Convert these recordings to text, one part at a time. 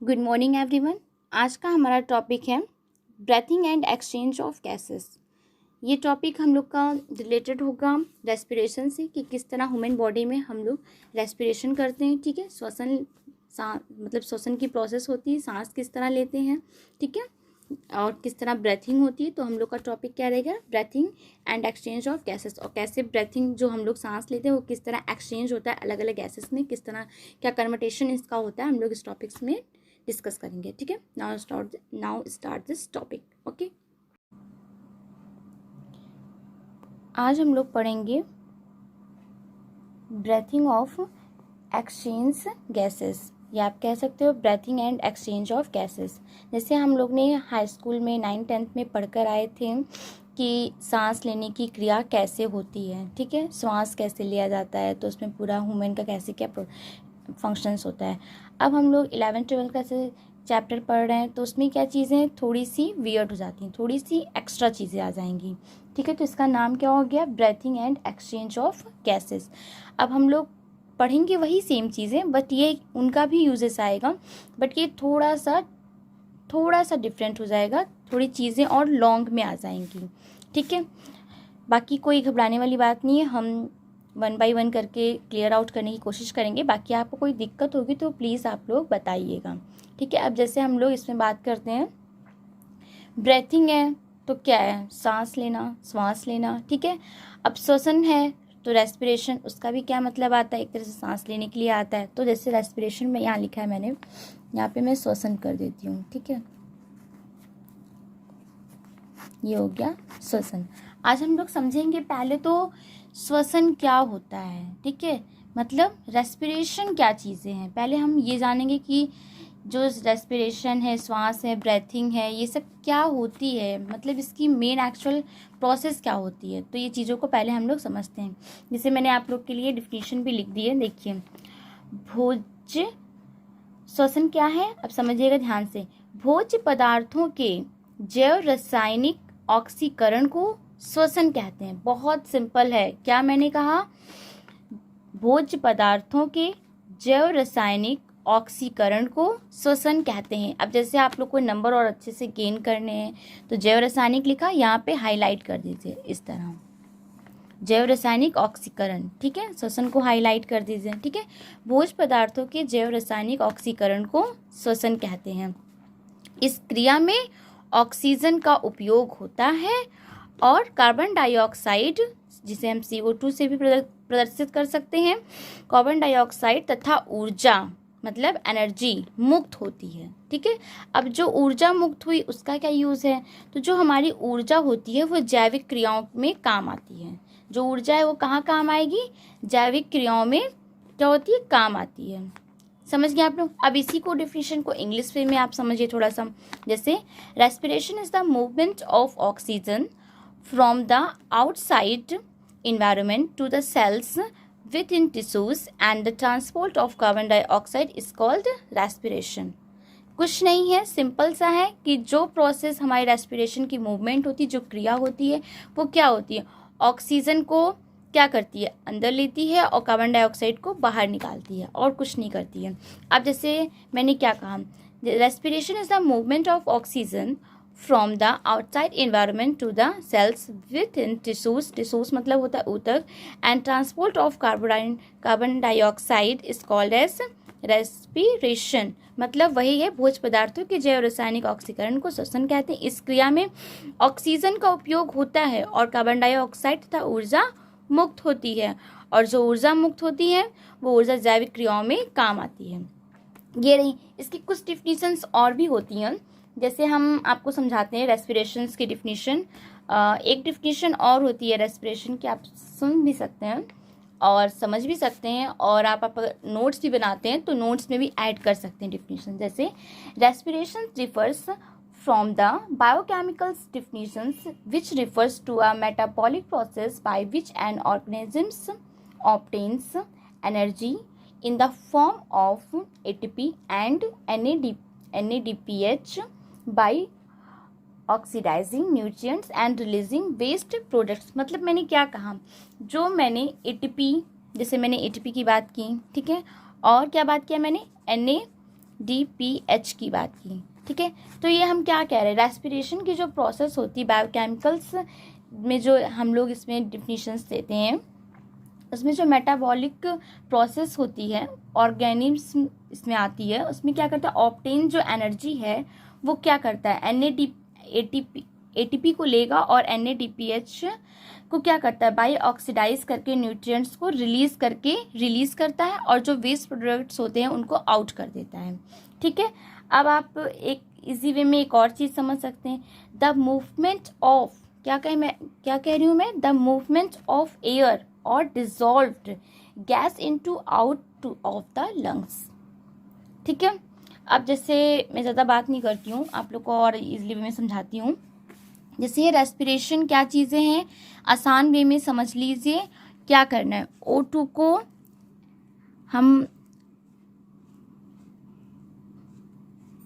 Good morning everyone. आज का हमारा टॉपिक है breathing and exchange of gases. ये टॉपिक हम लोग का रिलेटेड होगा रेस्पिरेशन से कि किस तरह ह्यूमन बॉडी में हम लोग रेस्पिरेशन करते हैं। ठीक है, मतलब श्वसन की प्रोसेस होती है, सांस किस तरह लेते हैं, ठीक है, और किस तरह ब्रेथिंग होती है। तो हम लोग का टॉपिक क्या रहेगा, breathing and exchange of gases, और कैसे ब्रेथिंग जो हम लोग सांस लेते हैं वो किस तरह एक्सचेंज होता है अलग अलग गैसेस में, किस तरह क्या कन्वर्टेशन इसका होता है, हम लोग इस टॉपिक्स में डिस्कस करेंगे। ठीक है, now start this topic. Okay, आज हम लोग पढ़ेंगे ब्रेथिंग ऑफ एक्सचेंज गैसेस, या आप कह सकते हो breathing and exchange of gases. जैसे हम लोग ने हाई स्कूल में 9th-10th में पढ़कर आए थे कि सांस लेने की क्रिया कैसे होती है। ठीक है, श्वास कैसे लिया जाता है, तो उसमें पूरा ह्यूमन का कैसे क्या फंक्शंस होता है। अब हम लोग 11th-12th का से चैप्टर पढ़ रहे हैं, तो उसमें क्या चीज़ें थोड़ी सी वियर्ड हो जाती हैं, थोड़ी सी एक्स्ट्रा चीज़ें आ जाएंगी। ठीक है, तो इसका नाम क्या हो गया, breathing and exchange of gases. अब हम लोग पढ़ेंगे वही सेम चीज़ें, बट ये उनका भी यूजेस आएगा, बट ये थोड़ा सा डिफरेंट हो जाएगा, थोड़ी चीज़ें और लॉन्ग में आ जाएंगी। ठीक है, बाकी कोई घबराने वाली बात नहीं है, हम 1 by 1 करके क्लियर आउट करने की कोशिश करेंगे। बाकी आपको कोई दिक्कत होगी तो प्लीज़ आप लोग बताइएगा। ठीक है, अब जैसे हम लोग इसमें बात करते हैं, ब्रेथिंग है तो क्या है, सांस लेना, श्वास लेना। ठीक है, अब श्वसन है तो रेस्पिरेशन, उसका भी क्या मतलब आता है, एक तरह से सांस लेने के लिए आता है। तो जैसे रेस्पिरेशन में यहाँ लिखा है मैंने, यहाँ पे मैं श्वसन कर देती हूँ। ठीक है, ये हो गया श्वसन। आज हम लोग समझेंगे पहले तो श्वसन क्या होता है। ठीक है, मतलब रेस्पिरेशन क्या चीज़ें हैं, पहले हम ये जानेंगे कि जो रेस्पिरेशन है, श्वास है, ब्रेथिंग है, ये सब क्या होती है, मतलब इसकी मेन एक्चुअल प्रोसेस क्या होती है। तो ये चीज़ों को पहले हम लोग समझते हैं। जैसे मैंने आप लोग के लिए डिफिनीशन भी लिख दी है, देखिए। भोज श्वसन क्या है, अब समझिएगा ध्यान से। भोज्य पदार्थों के जैव रासायनिक ऑक्सीकरण को श्वसन कहते हैं। बहुत सिंपल है, क्या मैंने कहा, भोज्य पदार्थों के जैव रासायनिक ऑक्सीकरण को श्वसन कहते हैं। अब जैसे आप लोग को नंबर और अच्छे से गेन करने हैं, तो जैव रासायनिक लिखा, यहाँ पे हाईलाइट कर दीजिए इस तरह, जैव रासायनिक ऑक्सीकरण। ठीक है, श्वसन को हाईलाइट कर दीजिए। ठीक है, भोज्य पदार्थों के जैव रासायनिक ऑक्सीकरण को श्वसन कहते हैं। इस क्रिया में ऑक्सीजन का उपयोग होता है और कार्बन डाइऑक्साइड, जिसे हम CO2 से भी प्रदर्शित कर सकते हैं, कार्बन डाइऑक्साइड तथा ऊर्जा मतलब एनर्जी मुक्त होती है। ठीक है, अब जो ऊर्जा मुक्त हुई उसका क्या यूज़ है, तो जो हमारी ऊर्जा होती है वो जैविक क्रियाओं में काम आती है। जो ऊर्जा है वो कहाँ काम आएगी, जैविक क्रियाओं में क्या होती है, काम आती है। समझ गए आप लोग। अब इसी को डिफिनेशन को इंग्लिश में आप समझिए थोड़ा सा। जैसे respiration is the movement of oxygen from the outside environment to the cells within tissues and the transport of carbon dioxide is called respiration। कुछ नहीं है, सिंपल सा है कि जो प्रोसेस हमारी रेस्पिरेशन की मूवमेंट होती है, जो क्रिया होती है, वो क्या होती है, ऑक्सीजन को क्या करती है, अंदर लेती है और कार्बन डाइऑक्साइड को बाहर निकालती है, और कुछ नहीं करती है। अब जैसे मैंने क्या कहा, respiration is the movement of oxygen from the outside environment to the cells within tissues मतलब होता है ऊतक, and transport of carbon dioxide is called as respiration। मतलब वही है, भोज्य पदार्थों के जैव रासायनिक ऑक्सीकरण को श्वसन कहते हैं। इस क्रिया में ऑक्सीजन का उपयोग होता है और कार्बन डाइऑक्साइड तथा ऊर्जा मुक्त होती है, और जो ऊर्जा मुक्त होती है वो ऊर्जा जैविक क्रियाओं में काम आती है। ये रही, इसकी कुछ डिफिनीशंस और भी होती हैं। जैसे हम आपको समझाते हैं रेस्पिरेशंस की डिफिनीशन। एक डिफिनीशन और होती है रेस्पिरेशन की, आप सुन भी सकते हैं और समझ भी सकते हैं, और आप नोट्स भी बनाते हैं तो नोट्स में भी ऐड कर सकते हैं डिफिनीशन। जैसे respiration refers from the biochemicals definitions which refers to a metabolic process by which an organisms obtains energy in the form of ATP and NADPH by oxidizing nutrients and releasing waste products। मतलब मैंने क्या कहा, जो मैंने ATP, जैसे मैंने ATP की बात की, ठीक है, और क्या बात किया मैंने, NADPH की बात की, ठीक है। तो ये हम क्या कह रहे हैं, रेस्पिरेशन की जो प्रोसेस होती है बायोकेमिकल्स में, जो हम लोग इसमें डिफिनीशंस देते हैं, उसमें जो मेटाबॉलिक प्रोसेस होती है ऑर्गेनिज्म इसमें आती है, उसमें क्या करता है, ऑब्टेन जो एनर्जी है वो क्या करता है, एटीपी को लेगा और NADPH को क्या करता है, बाई ऑक्सीडाइज करके न्यूट्रिएंट्स को रिलीज करता है और जो वेस्ट प्रोडक्ट्स होते हैं उनको आउट कर देता है, ठीक है। अब आप एक इजी वे में एक और चीज़ समझ सकते हैं, द मूवमेंट ऑफ, क्या कह रही हूँ मैं, द मूवमेंट ऑफ एयर और dissolved gas into out of the lungs, ठीक है। अब जैसे मैं ज़्यादा बात नहीं करती हूँ, आप लोग को और इजीली वे में समझाती हूँ। जैसे ये रेस्पिरेशन क्या चीज़ें हैं, आसान वे में समझ लीजिए। क्या करना है, O2 को हम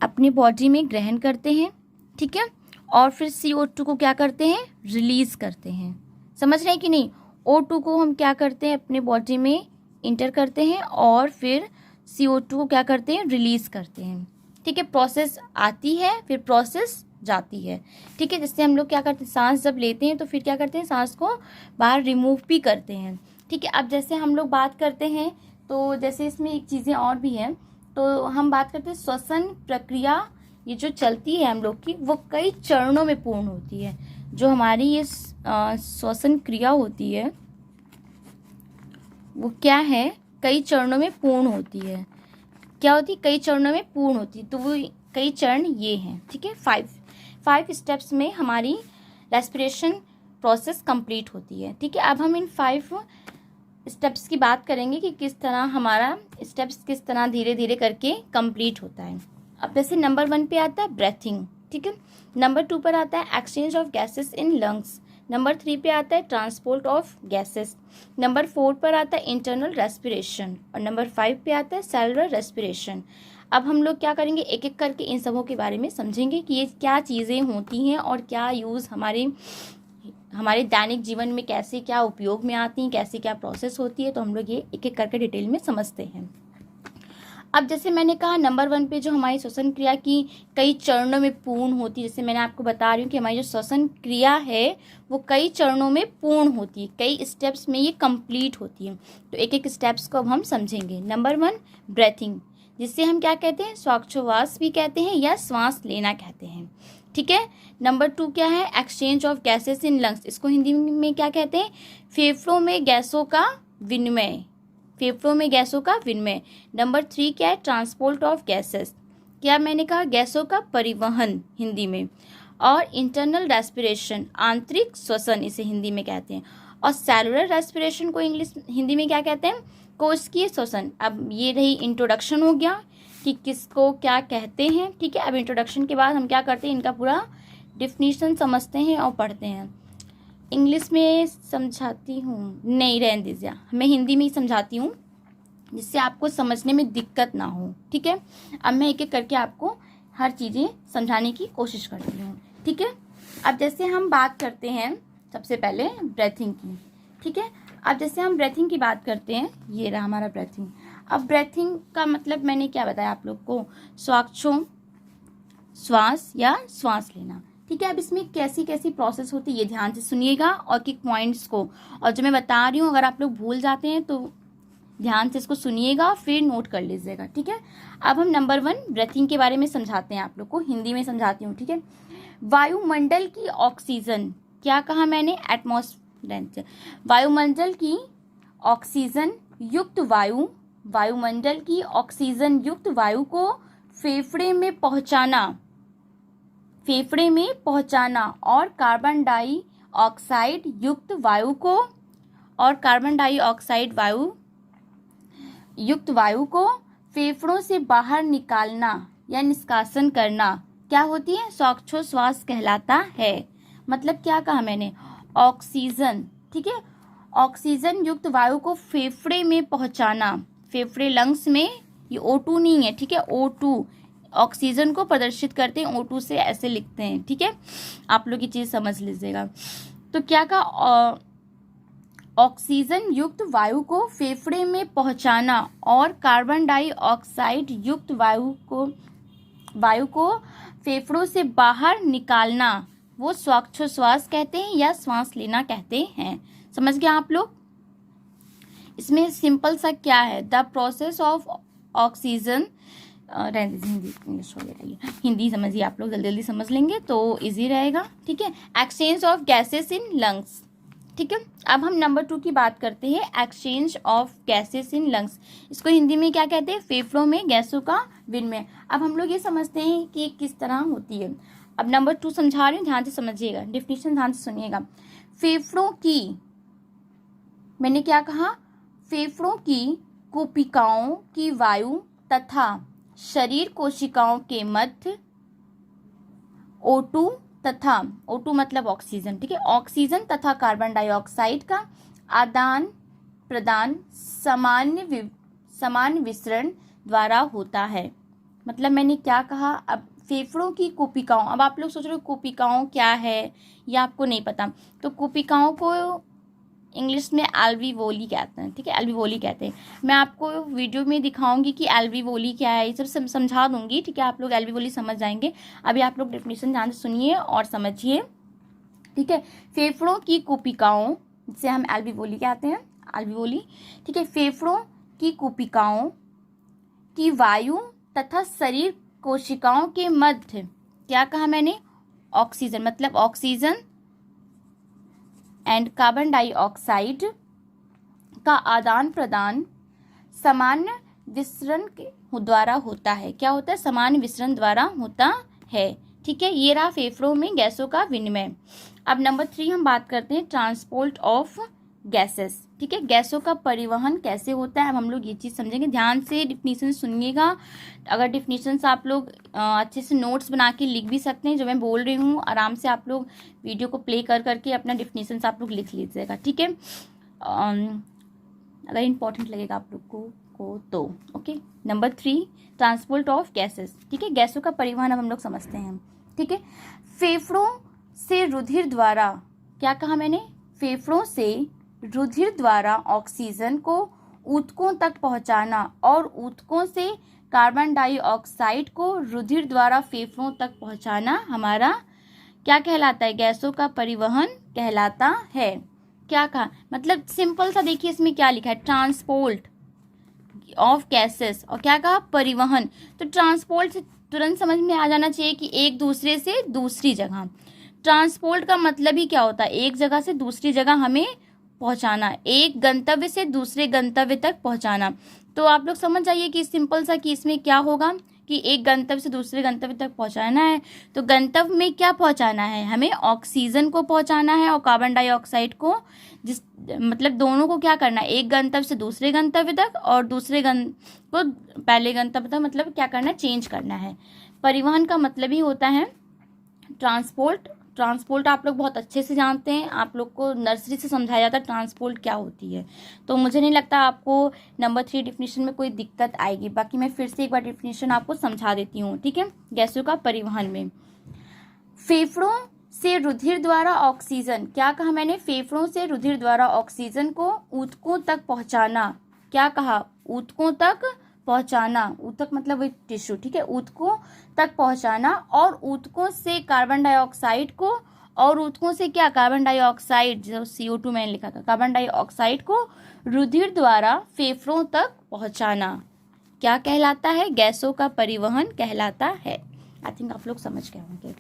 अपनी बॉडी में ग्रहण करते हैं, ठीक है, और फिर CO2 को क्या करते हैं, रिलीज करते हैं। समझ रहे हैं कि नहीं, O2 को हम क्या करते हैं, अपने बॉडी में इंटर करते हैं और फिर CO2 को क्या करते हैं, रिलीज करते हैं, ठीक है। प्रोसेस आती है, फिर प्रोसेस जाती है, ठीक है। जिससे हम लोग क्या करते हैं, सांस जब लेते हैं तो फिर क्या करते हैं, सांस को बाहर रिमूव भी करते हैं, ठीक है। अब जैसे हम लोग बात करते हैं, तो जैसे इसमें एक चीज़ें और भी हैं, तो हम बात करते हैं श्वसन प्रक्रिया, ये जो चलती है हम लोग की, वो कई चरणों में पूर्ण होती है। जो हमारी ये श्वसन क्रिया होती है वो क्या है, कई चरणों में पूर्ण होती है। क्या होती है, कई चरणों में पूर्ण होती है, तो वो कई चरण ये हैं, ठीक है। 5 स्टेप्स में हमारी रेस्पिरेशन प्रोसेस कंप्लीट होती है, ठीक है। अब हम इन 5 स्टेप्स की बात करेंगे कि किस तरह हमारा स्टेप्स किस तरह धीरे धीरे करके कंप्लीट होता है। अब जैसे नंबर 1 पे आता है ब्रेथिंग, ठीक है। नंबर 2 पर आता है exchange of gases in lungs. Number 3 पे आता है ट्रांसपोर्ट ऑफ गैसेस। नंबर 4 पर आता है इंटरनल रेस्पिरेशन और नंबर 5 पे आता है सेलुलर रेस्पिरेशन। अब हम लोग क्या करेंगे, एक एक करके इन सबों के बारे में समझेंगे कि ये क्या चीज़ें होती हैं और क्या यूज़ हमारे दैनिक जीवन में कैसे क्या उपयोग में आती हैं, कैसे क्या प्रोसेस होती है। तो हम लोग ये एक एक करके डिटेल में समझते हैं। अब जैसे मैंने कहा नंबर 1 पे जो हमारी श्वसन क्रिया की कई चरणों में पूर्ण होती है, जैसे मैंने आपको बता रही हूँ कि हमारी जो श्वसन क्रिया है वो कई चरणों में पूर्ण होती है, कई स्टेप्स में ये कंप्लीट होती है। तो एक एक स्टेप्स को अब हम समझेंगे। नंबर 1 ब्रेथिंग, जिससे हम क्या कहते हैं, श्वासोच्छ्वास भी कहते हैं या श्वास लेना कहते हैं, ठीक है। नंबर 2 क्या है, exchange of gases in lungs, इसको हिंदी में क्या कहते हैं, फेफड़ों में गैसों का विनिमय, फेफड़ों में गैसों का विनिमय। नंबर 3 क्या है, ट्रांसपोर्ट ऑफ गैसेस, क्या मैंने कहा, गैसों का परिवहन हिंदी में। और इंटरनल रेस्पिरेशन, आंतरिक श्वसन इसे हिंदी में कहते हैं। और सेलुलर रेस्पिरेशन को हिंदी में क्या कहते हैं, कोशिकीय श्वसन। अब ये रही इंट्रोडक्शन हो गया कि किसको क्या कहते हैं, ठीक है। अब इंट्रोडक्शन के बाद हम क्या करते हैं, इनका पूरा डिफिनीशन समझते हैं और पढ़ते हैं। इंग्लिश में समझाती हूँ, नहीं रहने दीजिए, मैं हिंदी में ही समझाती हूँ जिससे आपको समझने में दिक्कत ना हो, ठीक है। अब मैं एक एक करके आपको हर चीज़ें समझाने की कोशिश करती हूँ, ठीक है। अब जैसे हम बात करते हैं सबसे पहले ब्रेथिंग की, ठीक है। अब जैसे हम ब्रेथिंग की बात करते हैं, ये रहा हमारा ब्रेथिंग। अब ब्रेथिंग का मतलब मैंने क्या बताया आप लोग को, श्वास या श्वास लेना, ठीक है। अब इसमें कैसी कैसी प्रोसेस होती है ये ध्यान से सुनिएगा और कि पॉइंट्स को, और जो मैं बता रही हूँ अगर आप लोग भूल जाते हैं तो ध्यान से इसको सुनिएगा फिर नोट कर लीजिएगा, ठीक है। अब हम नंबर 1 ब्रेथिंग के बारे में समझाते हैं, आप लोग को हिंदी में समझाती हूँ, ठीक है। वायुमंडल की ऑक्सीजन, क्या कहा मैंने, एटमॉस्फेयर, वायुमंडल की ऑक्सीजन युक्त वायु, वायुमंडल की ऑक्सीजन युक्त वायु को फेफड़े में पहुंचाना और कार्बन डाइऑक्साइड युक्त वायु को, और कार्बन डाइऑक्साइड युक्त वायु को फेफड़ों से बाहर निकालना या निष्कासन करना क्या होती है, श्वासोच्छ्वास कहलाता है। मतलब क्या कहा मैंने, ऑक्सीजन, ठीक है, ऑक्सीजन युक्त वायु को फेफड़े में पहुंचाना, फेफड़े लंग्स में, ये O2 नहीं है, ठीक है, O2 ऑक्सीजन को प्रदर्शित करते हैं, O2 से ऐसे लिखते हैं, ठीक है। आप लोग ये चीज़ समझ लीजिएगा। तो क्या कहा, ऑक्सीजन युक्त वायु को फेफड़े में पहुंचाना और कार्बन डाइऑक्साइड युक्त वायु को फेफड़ों से बाहर निकालना वो श्वासोच्छ्वास कहते हैं या सांस लेना कहते हैं। समझ गए आप लोग? इसमें सिंपल सा क्या है, the process of oxygen, Hindi English हो गया, हिंदी समझिए आप लोग, जल्दी जल्दी समझ लेंगे तो इजी रहेगा। ठीक है, exchange of gases in lungs. ठीक है, अब हम नंबर 2 की बात करते हैं, exchange of gases in lungs. इसको हिंदी में क्या कहते हैं? फेफड़ों में गैसों का विनिमय। अब हम लोग ये समझते हैं कि किस तरह होती है। अब नंबर 2 समझा रही हूँ, ध्यान से समझिएगा, डिफिनीशन ध्यान से सुनिएगा। फेफड़ों की, मैंने क्या कहा? फेफड़ों की कोशिकाओं की वायु तथा शरीर कोशिकाओं के मध्य O2 तथा O2 मतलब ऑक्सीजन, ठीक है, ऑक्सीजन तथा कार्बन डाइऑक्साइड का आदान प्रदान समान विसरण द्वारा होता है। मतलब मैंने क्या कहा? अब फेफड़ों की कोशिकाओं, अब आप लोग सोच रहे हो कोशिकाओं क्या है, या आपको नहीं पता, तो कोशिकाओं को इंग्लिश में एल्वियोली कहते हैं। ठीक है, एल्वियोली कहते हैं। मैं आपको वीडियो में दिखाऊंगी कि एल्वियोली क्या है, ये सब समझा दूंगी। ठीक है, आप लोग एल्वियोली समझ जाएंगे। अभी आप लोग डेफिनेशन ध्यान से सुनिए और समझिए। ठीक है, फेफड़ों की कोशिकाओं, जिसे हम एल्वियोली कहते हैं, एल्वियोली। ठीक है, फेफड़ों की कोशिकाओं की वायु तथा शरीर कोशिकाओं के मध्य, क्या कहा मैंने? ऑक्सीजन मतलब ऑक्सीजन एंड कार्बन डाइऑक्साइड का आदान प्रदान सामान्य विसरण द्वारा होता है। क्या होता है? समान विसरण द्वारा होता है। ठीक है, ये रहा फेफड़ों में गैसों का विनिमय। अब नंबर 3 हम बात करते हैं, ट्रांसपोर्ट ऑफ गैसेस। ठीक है, गैसों का परिवहन कैसे होता है, अब हम लोग ये चीज़ समझेंगे। ध्यान से डिफिनीशन सुनिएगा। अगर डिफिनीशंस आप लोग अच्छे से नोट्स बना के लिख भी सकते हैं, जो मैं बोल रही हूँ आराम से आप लोग वीडियो को प्ले कर करके अपना डिफिनीशंस आप लोग लिख लीजिएगा। ठीक है, अगर इम्पोर्टेंट लगेगा आप लोग को तो okay. Number 3, transport of gases. ठीक है, गैसों का परिवहन अब हम लोग समझते हैं। ठीक है, फेफड़ों से रुधिर द्वारा, क्या कहा मैंने? फेफड़ों से रुधिर द्वारा ऑक्सीजन को ऊतकों तक पहुंचाना और ऊतकों से कार्बन डाइऑक्साइड को रुधिर द्वारा फेफड़ों तक पहुंचाना हमारा क्या कहलाता है? गैसों का परिवहन कहलाता है। क्या कहा? मतलब सिंपल सा देखिए इसमें क्या लिखा है, ट्रांसपोर्ट ऑफ गैसेस, और क्या कहा? परिवहन। तो ट्रांसपोर्ट से तुरंत समझ में आ जाना चाहिए कि एक दूसरे से दूसरी जगह। ट्रांसपोर्ट का मतलब ही क्या होता है? एक जगह से दूसरी जगह हमें पहुंचाना, एक गंतव्य से दूसरे गंतव्य तक पहुंचाना। तो आप लोग समझ जाइए कि सिंपल सा कि इसमें क्या होगा कि एक गंतव्य से दूसरे गंतव्य तक पहुंचाना है। तो गंतव्य में क्या पहुंचाना है? हमें ऑक्सीजन को पहुंचाना है और कार्बन डाइऑक्साइड को, जिस मतलब दोनों को क्या करना है? एक गंतव्य से दूसरे गंतव्य तक और दूसरे को पहले गंतव्य तक, मतलब क्या करना है? चेंज करना है। परिवहन का मतलब ही होता है ट्रांसपोर्ट। ट्रांसपोर्ट आप लोग बहुत अच्छे से जानते हैं, आप लोग को नर्सरी से समझाया जाता है ट्रांसपोर्ट क्या होती है। तो मुझे नहीं लगता आपको नंबर 3 डिफिनीशन में कोई दिक्कत आएगी। बाकी मैं फिर से एक बार डिफिनीशन आपको समझा देती हूँ। ठीक है, गैसों का परिवहन में फेफड़ों से रुधिर द्वारा ऑक्सीजन, क्या कहा मैंने? फेफड़ों से रुधिर द्वारा ऑक्सीजन को ऊतकों तक पहुंचाना। क्या कहा? ऊतकों तक पहुंचाना। ऊतक मतलब टिश्यू। ठीक है, ऊतकों तक पहुंचाना और ऊतकों से कार्बन डाइऑक्साइड को, और ऊतकों से क्या? कार्बन डाइऑक्साइड, जो CO2 मैंने लिखा था, कार्बन डाइऑक्साइड को रुधिर द्वारा फेफड़ों तक पहुंचाना क्या कहलाता है? गैसों का परिवहन कहलाता है। आई थिंक आप लोग समझ गए होंगे।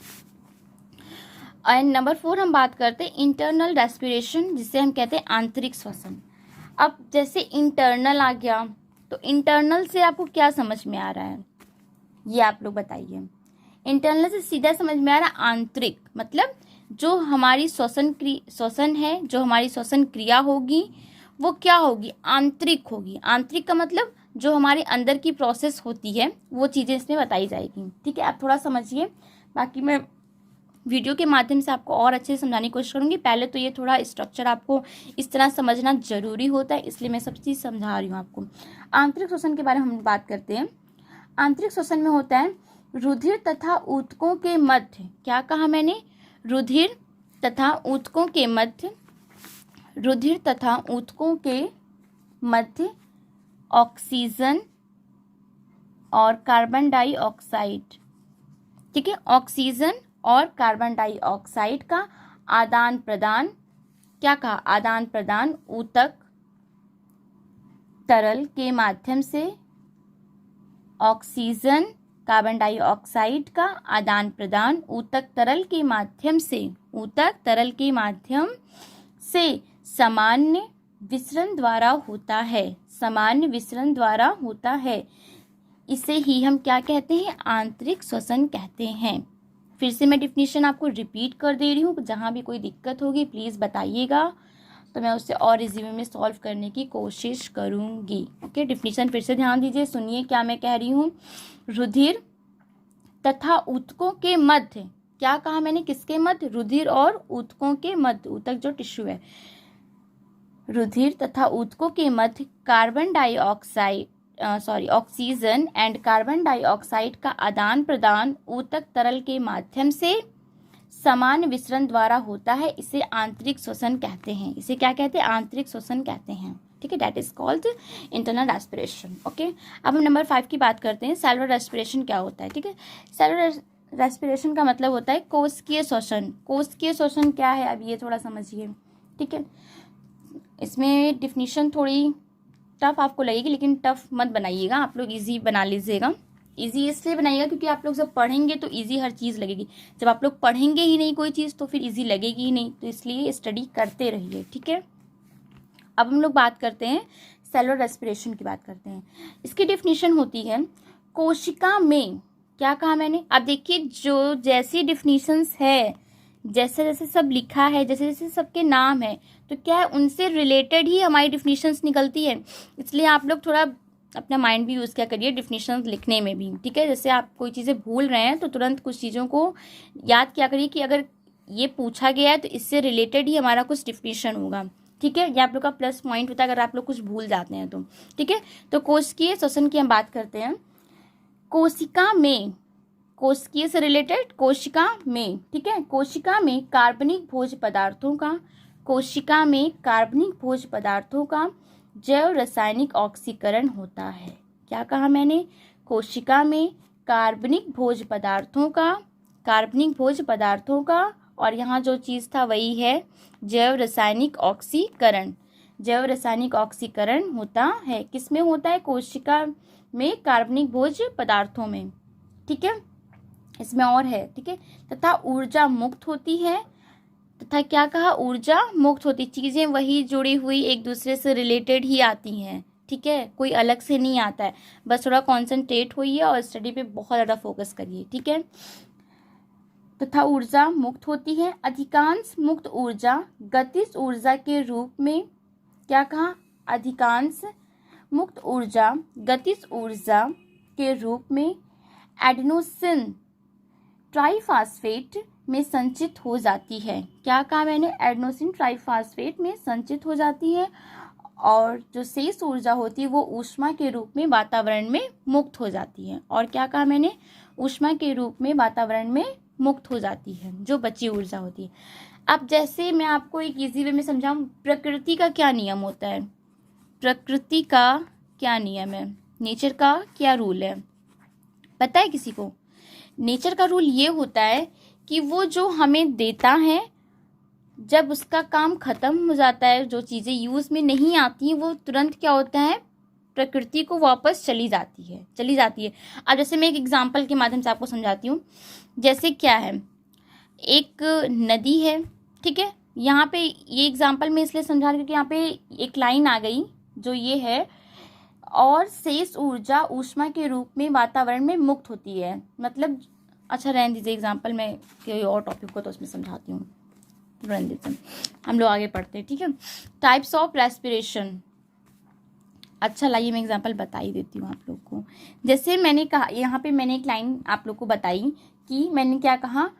एंड नंबर 4 हम बात करते हैं इंटरनल रेस्पिरेशन, जिसे हम कहते हैं आंतरिक श्वसन। अब जैसे इंटरनल आ गया, तो इंटरनल से आपको क्या समझ में आ रहा है, ये आप लोग बताइए। इंटरनल से सीधा समझ में आ रहा है आंतरिक, मतलब जो हमारी श्वसन है, जो हमारी श्वसन क्रिया होगी वो क्या होगी? आंतरिक होगी। आंतरिक का मतलब जो हमारे अंदर की प्रोसेस होती है वो चीज़ें इसमें बताई जाएगी। ठीक है, आप थोड़ा समझिए, बाकी मैं वीडियो के माध्यम से आपको और अच्छे से समझाने की कोशिश करूँगी। पहले तो ये थोड़ा स्ट्रक्चर आपको इस तरह समझना जरूरी होता है, इसलिए मैं सब चीज़ समझा रही हूँ आपको। आंतरिक श्वसन के बारे में हम बात करते हैं। आंतरिक श्वसन में होता है रुधिर तथा ऊतकों के मध्य, क्या कहा मैंने? रुधिर तथा ऊतकों के मध्य रुधिर तथा ऊतकों के मध्य ऑक्सीजन और कार्बन डाइऑक्साइड, ठीक है, ऑक्सीजन और कार्बन डाइऑक्साइड का आदान प्रदान, क्या कहा, आदान प्रदान ऊतक तरल के माध्यम से, ऑक्सीजन कार्बन डाइऑक्साइड का आदान प्रदान ऊतक तरल के माध्यम से, ऊतक तरल के माध्यम से सामान्य विसरण द्वारा होता है, सामान्य विसरण द्वारा होता है। इसे ही हम क्या कहते हैं, आंतरिक श्वसन कहते हैं। फिर से मैं डिफिनीशन आपको रिपीट कर दे रही हूँ, जहाँ भी कोई दिक्कत होगी प्लीज़ बताइएगा, तो मैं उससे और इजी वे में सॉल्व करने की कोशिश करूँगी। ओके, डिफिनीशन फिर से ध्यान दीजिए, सुनिए क्या मैं कह रही हूँ। रुधिर तथा ऊतकों के मध्य, क्या कहा मैंने, किसके मध्य, रुधिर और ऊतकों के मध्य, ऊतक जो टिश्यू है, रुधिर तथा ऊतकों के मध्य carbon dioxide oxygen and carbon dioxide का आदान प्रदान ऊतक तरल के माध्यम से समान विसरण द्वारा होता है। इसे आंतरिक श्वसन कहते हैं। इसे क्या कहते हैं, आंतरिक श्वसन कहते हैं। ठीक है, that is called internal respiration. Okay, अब हम नंबर 5 की बात करते हैं। सेलुलर रेस्पिरेशन क्या होता है। ठीक है, सेलुलर रेस्पिरेशन का मतलब होता है कोशिकीय श्वसन। कोशिकीय श्वसन क्या है, अब ये थोड़ा समझिए। ठीक है, इसमें डिफिनीशन थोड़ी टफ आपको लगेगी, लेकिन टफ मत बनाइएगा, आप लोग इजी बना लीजिएगा। इजी इसलिए बनाइएगा क्योंकि आप लोग जब पढ़ेंगे तो इजी हर चीज़ लगेगी। जब आप लोग पढ़ेंगे ही नहीं कोई चीज़ तो फिर इजी लगेगी ही नहीं, तो इसलिए स्टडी करते रहिए। ठीक है, अब हम लोग बात करते हैं सेलुलर रेस्पिरेशन की बात करते हैं। इसकी डिफिनीशन होती है कोशिका में, क्या कहा मैंने, अब देखिए जो जैसी डिफिनीशंस है, जैसे जैसे सब लिखा है, जैसे जैसे सबके नाम है, तो क्या है उनसे रिलेटेड ही हमारी डिफिनीशंस निकलती है। इसलिए आप लोग थोड़ा अपना माइंड भी यूज़ क्या करिए डिफिनीशंस लिखने में भी। ठीक है, जैसे आप कोई चीज़ें भूल रहे हैं तो तुरंत कुछ चीज़ों को याद क्या करिए कि अगर ये पूछा गया है तो इससे रिलेटेड ही हमारा कुछ डिफिनीशन होगा। ठीक है, ये आप लोग का प्लस पॉइंट होता है अगर आप लोग कुछ भूल जाते हैं तो। ठीक है, तो कोशिकीय श्वसन की हम बात करते हैं। कोशिका में, कोशिकीय से रिलेटेड, कोशिका में, ठीक है, कोशिका में कार्बनिक भोज्य पदार्थों का, कोशिका में कार्बनिक भोज्य पदार्थों का जैव रासायनिक ऑक्सीकरण होता है। क्या कहा मैंने, कोशिका में कार्बनिक भोज्य पदार्थों का, कार्बनिक भोज्य पदार्थों का, और यहाँ जो चीज़ था वही है जैव रासायनिक ऑक्सीकरण। जैव रासायनिक ऑक्सीकरण होता है, किस में होता है, कोशिका में कार्बनिक भोज्य पदार्थों में। ठीक है, इसमें और है। ठीक है, तथा ऊर्जा मुक्त होती है, तथा क्या कहा, ऊर्जा मुक्त होती, चीज़ें वही जुड़ी हुई एक दूसरे से रिलेटेड ही आती हैं। ठीक है, कोई अलग से नहीं आता है, बस थोड़ा कॉन्सेंट्रेट होइए और स्टडी पे बहुत ज़्यादा फोकस करिए। ठीक है, तथा ऊर्जा मुक्त होती है। अधिकांश मुक्त ऊर्जा गतिज ऊर्जा के रूप में, क्या कहा, अधिकांश मुक्त ऊर्जा गतिज ऊर्जा के रूप में एडेनोसिन ट्राइफॉस्फेट में संचित हो जाती है। क्या कहा मैंने, एडेनोसिन ट्राइफॉस्फेट में संचित हो जाती है, और जो शेष ऊर्जा होती है वो ऊष्मा के रूप में वातावरण में मुक्त हो जाती है। और क्या कहा मैंने, ऊष्मा के रूप में वातावरण में मुक्त हो जाती है जो बची ऊर्जा होती है। अब जैसे मैं आपको एक इजी वे में समझाऊं, प्रकृति का क्या नियम होता है, प्रकृति का क्या नियम है, नेचर का क्या रूल है, पता है किसी को। नेचर का रूल ये होता है कि वो जो हमें देता है, जब उसका काम खत्म हो जाता है, जो चीज़ें यूज़ में नहीं आती हैं, वो तुरंत क्या होता है, प्रकृति को वापस चली जाती है। अब जैसे मैं एक एग्जांपल के माध्यम से आपको समझाती हूँ। जैसे क्या है, एक नदी है, ठीक है, यहाँ पे ये एग्जांपल मैं इसलिए समझा रही हूँ क्योंकि यहाँ पे एक लाइन आ गई जो ये है, और शेष ऊर्जा ऊष्मा के रूप में वातावरण में मुक्त होती है। मतलब अच्छा रहने दीजिए एग्जांपल, मैं कोई और टॉपिक को तो उसमें समझाती हूँ, रहने दीजिए, हम लोग आगे पढ़ते हैं। ठीक है, टाइप्स ऑफ रेस्पिरेशन। अच्छा लाइए मैं एग्जांपल बता ही देती हूँ आप लोग को। जैसे मैंने कहा, यहाँ पे मैंने एक लाइन आप लोग को बताई कि मैंने क्या कहा,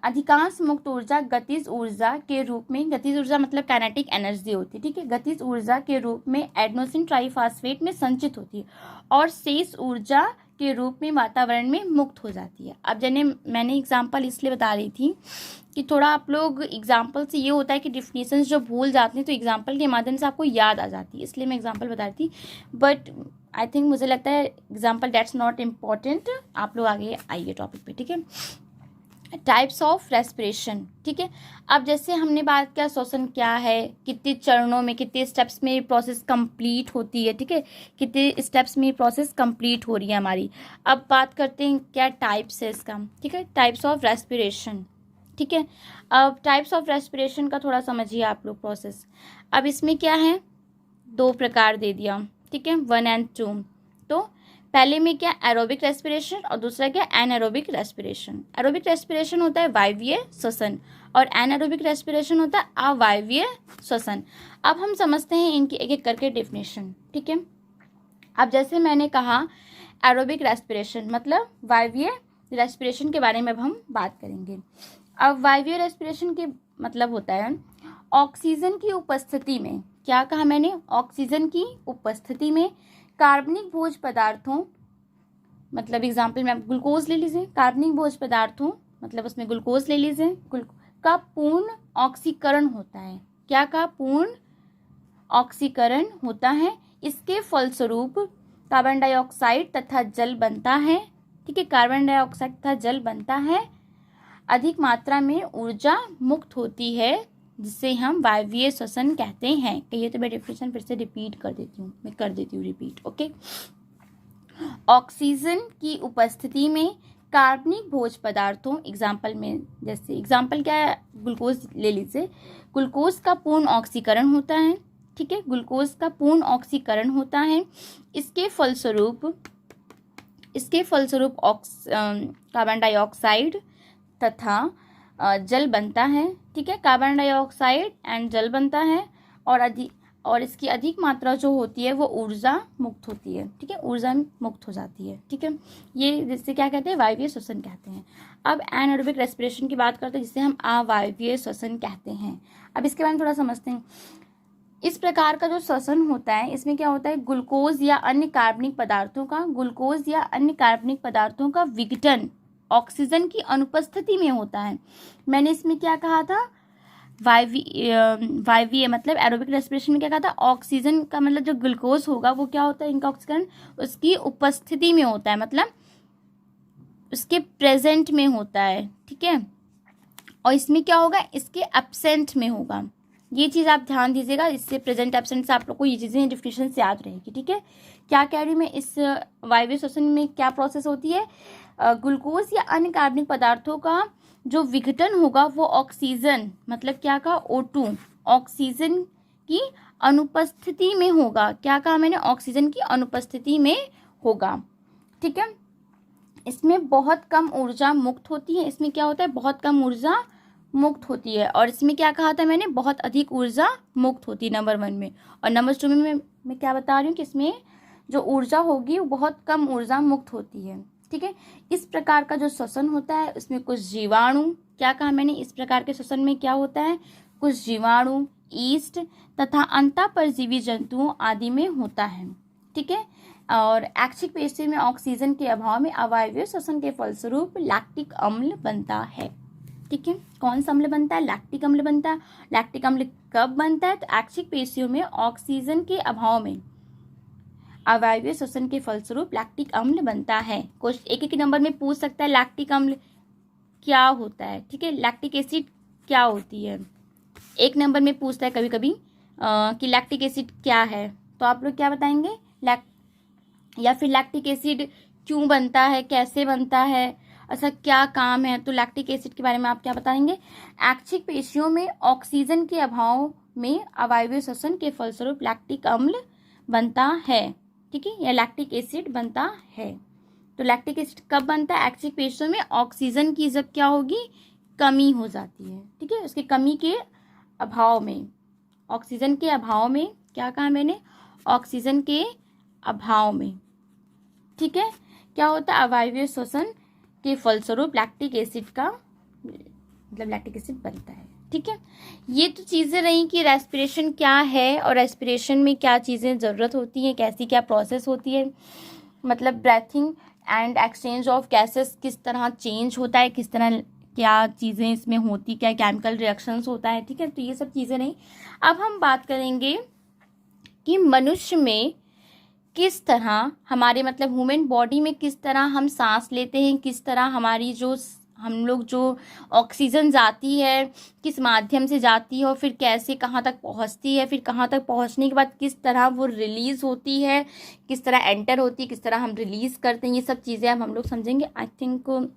अधिकांश मुक्त ऊर्जा गतिज ऊर्जा के रूप में, गतिज ऊर्जा मतलब काइनेटिक एनर्जी होती है। ठीक है, गतिज ऊर्जा के रूप में एडेनोसिन ट्राइफॉस्फेट में संचित होती है, और शेष ऊर्जा के रूप में वातावरण में मुक्त हो जाती है। अब मैंने एग्जाम्पल इसलिए बता रही थी कि थोड़ा आप लोग एग्जाम्पल से ये होता है कि डिफिनीशंस जो भूल जाते हैं तो एग्जाम्पल के माध्यम से आपको याद आ जाती है, इसलिए मैं एग्जाम्पल बता रही थी। बट आई थिंक मुझे लगता है एग्जाम्पल दैट्स नॉट इम्पॉर्टेंट। आप लोग आगे आइए टॉपिक पे, ठीक है। टाइप्स ऑफ रेस्पिरेशन, ठीक है। अब जैसे हमने बात किया श्वसन क्या है, कितने चरणों में, कितने स्टेप्स में प्रोसेस कंप्लीट होती है, ठीक है, कितने स्टेप्स में प्रोसेस कंप्लीट हो रही है हमारी। अब बात करते हैं क्या टाइप्स है इसका, ठीक है, टाइप्स ऑफ रेस्पिरेशन, ठीक है। अब टाइप्स ऑफ रेस्पिरेशन का थोड़ा समझिए आप लोग प्रोसेस। अब इसमें क्या है, 2 प्रकार दे दिया, ठीक है, 1 and 2। तो पहले में क्या एरोबिक रेस्पिरेशन और दूसरा क्या एनारोबिक रेस्पिरेशन। एरोबिक रेस्पिरेशन होता है वायवीय श्वसन और एनारोबिक रेस्पिरेशन होता है अवायवीय श्वसन। अब हम समझते हैं इनकी एक एक करके डेफिनेशन, ठीक है। अब जैसे मैंने कहा एरोबिक रेस्पिरेशन मतलब वायवीय रेस्पिरेशन के बारे में अब हम बात करेंगे। अब वायवीय रेस्पिरेशन के मतलब होता है ऑक्सीजन की उपस्थिति में, क्या कहा मैंने, ऑक्सीजन की उपस्थिति में कार्बनिक भोज्य पदार्थों, मतलब एग्जाम्पल में आप ग्लूकोज ले लीजिए, कार्बनिक भोज्य पदार्थों मतलब उसमें ग्लूकोज ले लीजिए, का पूर्ण ऑक्सीकरण होता है। क्या का पूर्ण ऑक्सीकरण होता है। इसके फलस्वरूप कार्बन डाइऑक्साइड तथा जल बनता है, ठीक है, कार्बन डाइऑक्साइड तथा जल बनता है। अधिक मात्रा में ऊर्जा मुक्त होती है जिसे हम वायवीय श्वसन कहते हैं। कहिए तो मैं डेफिनेशन फिर से रिपीट कर देती हूँ, मैं कर देती हूँ रिपीट, ओके। ऑक्सीजन की उपस्थिति में कार्बनिक भोज्य पदार्थों, एग्जाम्पल में जैसे एग्जाम्पल क्या है, ग्लूकोज ले लीजिए, ग्लूकोज का पूर्ण ऑक्सीकरण होता है, ठीक है, ग्लूकोज का पूर्ण ऑक्सीकरण होता है। इसके फलस्वरूप कार्बन डाइऑक्साइड तथा जल बनता है, ठीक है, कार्बन डाइऑक्साइड एंड जल बनता है और इसकी अधिक मात्रा जो होती है वो ऊर्जा मुक्त होती है, ठीक है, ऊर्जा मुक्त हो जाती है, ठीक है। ये जिससे क्या कहते हैं, वायवीय श्वसन कहते हैं। अब एनारोबिक रेस्पिरेशन की बात करते हैं जिसे हम अवायवीय श्वसन कहते हैं। अब इसके बारे में थोड़ा समझते हैं। इस प्रकार का जो श्वसन होता है इसमें क्या होता है, ग्लूकोज या अन्य कार्बनिक पदार्थों का विघटन ऑक्सीजन की अनुपस्थिति में होता है। मैंने इसमें क्या कहा था, वायवीय मतलब एरोबिक रेस्पिरेशन में क्या कहा था, ऑक्सीजन का मतलब जो ग्लूकोज होगा वो क्या होता है, इनका ऑक्सीकरण उसकी उपस्थिति में होता है, मतलब उसके प्रेजेंट में होता है, ठीक है। और इसमें क्या होगा, इसके एब्सेंट में होगा। ये चीज़ आप ध्यान दीजिएगा, इससे प्रेजेंट एब्सेंट से आप लोग को ये चीज़ें डिफिनेशन से याद रहेगी, ठीक है। क्या कह रही हूँ मैं, इस वायवीय श्वसन में क्या प्रोसेस होती है, ग्लूकोज या अन्य कार्बनिक पदार्थों का जो विघटन होगा वो ऑक्सीजन मतलब क्या कहा, O2 ऑक्सीजन की अनुपस्थिति में होगा। क्या कहा मैंने, ऑक्सीजन की अनुपस्थिति में होगा, ठीक है। इसमें बहुत कम ऊर्जा मुक्त होती है। इसमें क्या होता है, बहुत कम ऊर्जा मुक्त होती है। और इसमें क्या कहा था मैंने, बहुत अधिक ऊर्जा मुक्त होती है नंबर 1 में। और नंबर 2 में मैं क्या बता रही हूँ कि इसमें जो ऊर्जा होगी वो बहुत कम ऊर्जा मुक्त होती है, ठीक है। इस प्रकार का जो श्वसन होता है उसमें कुछ जीवाणु, क्या कहा मैंने, इस प्रकार के श्वसन में क्या होता है, कुछ जीवाणु, ईस्ट तथा अंतः परजीवी जंतुओं आदि में होता है, ठीक है। और ऐच्छिक पेशियों में ऑक्सीजन के अभाव में अवायवीय श्वसन के फलस्वरूप लैक्टिक अम्ल बनता है, ठीक है। कौन सा अम्ल बनता है, लैक्टिक अम्ल बनता है। लैक्टिक अम्ल कब बनता है, तो ऐच्छिक पेशियों में ऑक्सीजन के अभाव में अवायवीय श्वसन के फलस्वरूप लैक्टिक अम्ल बनता है। कुछ एक नंबर में पूछ सकता है लैक्टिक अम्ल क्या होता है, ठीक है, लैक्टिक एसिड क्या होती है, 1 नंबर में पूछता है कभी कभी कि लैक्टिक एसिड क्या है, तो आप लोग क्या बताएंगे, या फिर लैक्टिक एसिड क्यों बनता है, कैसे बनता है, ऐसा क्या काम है, तो लैक्टिक एसिड के बारे में आप क्या बताएंगे। ऐच्छिक पेशियों में ऑक्सीजन के अभाव में अवायवीय श्वसन के फलस्वरूप लैक्टिक अम्ल बनता है, ठीक है, या लैक्टिक एसिड बनता है। तो लैक्टिक एसिड कब बनता है, ऐच्छिक पेशियों में ऑक्सीजन की जब क्या होगी, कमी हो जाती है, ठीक है, उसकी कमी के अभाव में, ऑक्सीजन के अभाव में, क्या कहा मैंने, ऑक्सीजन के अभाव में, ठीक है, क्या होता है, अवायवीय श्वसन के फलस्वरूप लैक्टिक एसिड का मतलब लैक्टिक एसिड बनता है, ठीक है। ये तो चीज़ें रही कि रेस्पिरेशन क्या है और रेस्पिरेशन में क्या चीज़ें ज़रूरत होती हैं, कैसी क्या प्रोसेस होती है, मतलब breathing and exchange of gases किस तरह चेंज होता है, किस तरह क्या चीज़ें इसमें होती, क्या केमिकल रिएक्शंस होता है, ठीक है। तो ये सब चीज़ें नहीं, अब हम बात करेंगे कि मनुष्य में किस तरह हमारे मतलब ह्यूमन बॉडी में किस तरह हम सांस लेते हैं, किस तरह हमारी जो हम लोग जो ऑक्सीजन जाती है किस माध्यम से जाती है और फिर कैसे कहाँ तक पहुँचती है, फिर कहाँ तक पहुँचने के बाद किस तरह वो रिलीज़ होती है, किस तरह एंटर होती है, किस तरह हम रिलीज़ करते हैं, ये सब चीज़ें अब हम लोग समझेंगे। आई थिंक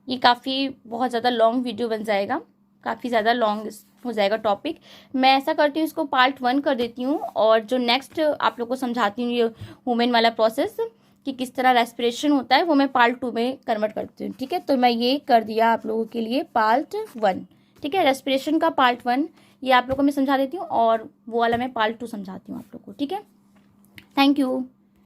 ये काफ़ी बहुत ज़्यादा लॉन्ग वीडियो बन जाएगा, काफ़ी ज़्यादा लॉन्ग हो जाएगा टॉपिक। मैं ऐसा करती हूँ, इसको पार्ट 1 कर देती हूँ और जो नेक्स्ट आप लोग को समझाती हूँ ये ह्यूमन वाला प्रोसेस कि किस तरह रेस्पिरेशन होता है, वो मैं पार्ट 2 में कन्वर्ट करती हूँ, ठीक है। तो मैं ये कर दिया आप लोगों के लिए पार्ट 1, ठीक है। रेस्पिरेशन का पार्ट 1 ये आप लोगों को मैं समझा देती हूँ और वो वाला मैं पार्ट 2 समझाती हूँ आप लोग को, ठीक है। Thank you.